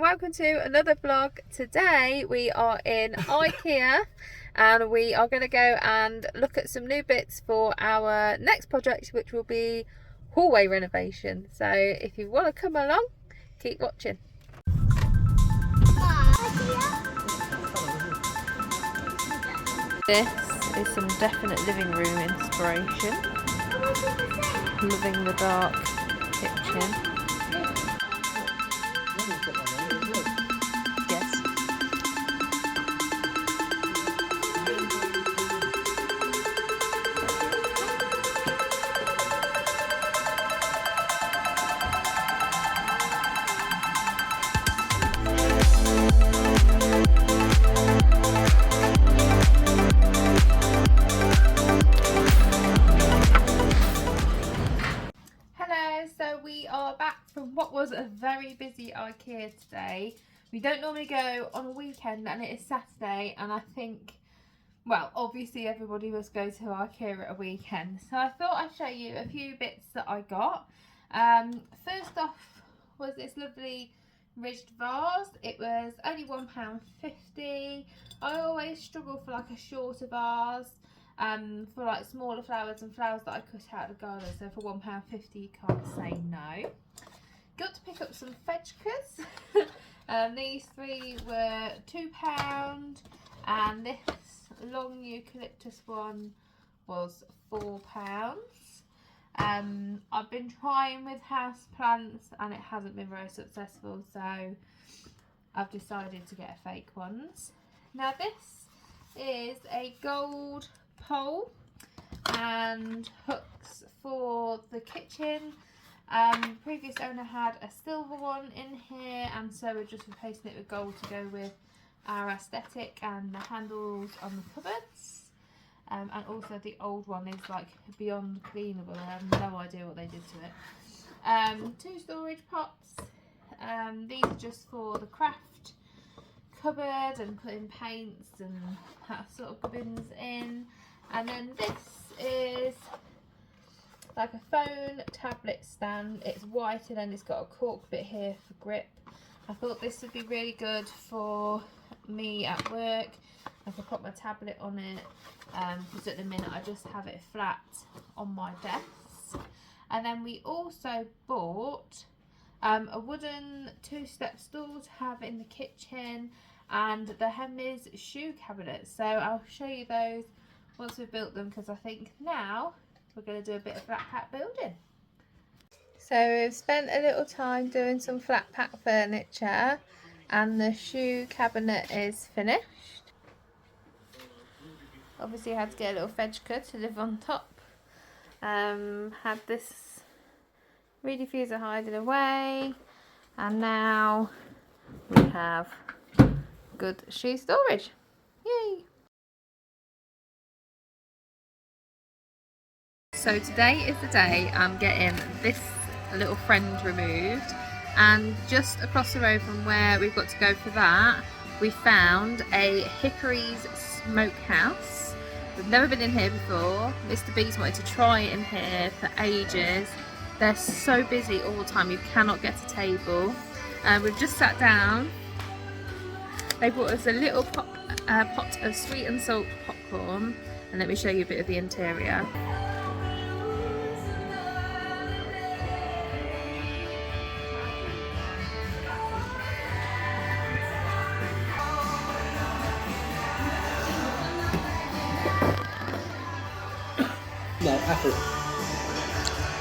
welcome to another vlog. Today we are in Ikea and we are going to go and look at some new bits for our next project, which will be hallway renovation. So if you want to come along, keep watching. This is some definite living room inspiration. Loving the dark kitchen. What was a very busy Ikea today. We don't normally go on a weekend and it is Saturday, and I think, well, obviously everybody must go to Ikea at a weekend, so I thought I'd show you a few bits that I got. First off was this lovely ridged vase. It was only £1.50. I always struggle for like a shorter vase, for like smaller flowers and flowers that I cut out of the garden, so for £1.50 you can't say no. Got to pick up some fetchkers. These three were £2 and this long eucalyptus one was £4. I've been trying with house plants and it hasn't been very successful, so I've decided to get fake ones. Now this is a gold pole and hooks for the kitchen. Previous owner had a silver one in here, and so we're just replacing it with gold to go with our aesthetic, and the handles on the cupboards. And also the old one is like beyond cleanable. I have no idea what they did to it. 2 storage pots. These are just for the craft cupboard and putting paints and that sort of bins in. And then this is like a phone tablet stand. It's white and then it's got a cork bit here for grip. I thought this would be really good for me at work. I could put my tablet on it, because at the minute I just have it flat on my desk. And then we also bought a wooden 2-step stool to have in the kitchen, and the Hemmy's shoe cabinet. So I'll show you those once we've built them, because I think now we're going to do a bit of flat pack building. So we've spent a little time doing some flat pack furniture and the shoe cabinet is finished. Obviously I had to get a little fetchker to live on top. Had this reed diffuser hiding away, and now we have good shoe storage. Yay! So today is the day I'm getting this little friend removed, and just across the road from where we've got to go for that, we found a Hickory's Smokehouse. We've never been in here before. Mr. B's wanted to try it in here for ages. They're so busy all the time, you cannot get a table. We've just sat down. They brought us a little pot of sweet and salt popcorn, and let me show you a bit of the interior.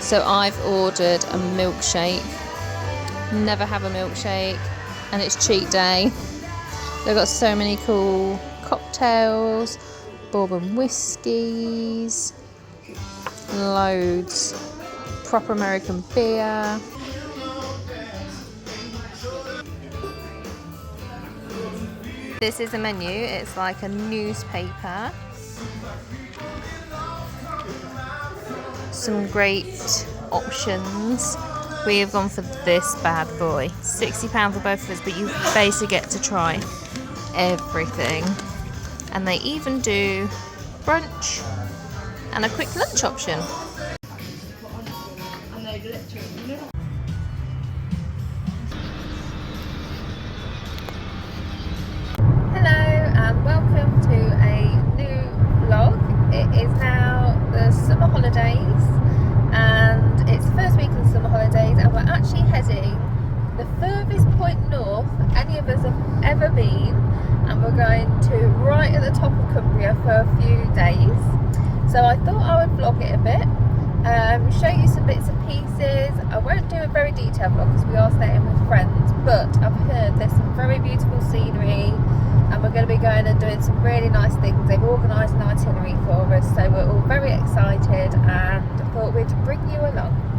So I've ordered a milkshake. Never have a milkshake, and it's cheat day. They've got so many cool cocktails, bourbon whiskies, loads, proper American beer. This is a menu. It's like a newspaper. Some great options. We have gone for this bad boy. £60 for both of us, but you basically get to try everything. And they even do brunch and a quick lunch option. furthest point north any of us have ever been, and we're going to right at the top of Cumbria for a few days. So I thought I would vlog it a bit, show you some bits and pieces. I won't do a very detailed vlog because we are staying with friends, but I've heard there's some very beautiful scenery and we're going to be going and doing some really nice things. They've organised an itinerary for us, so we're all very excited and I thought we'd bring you along.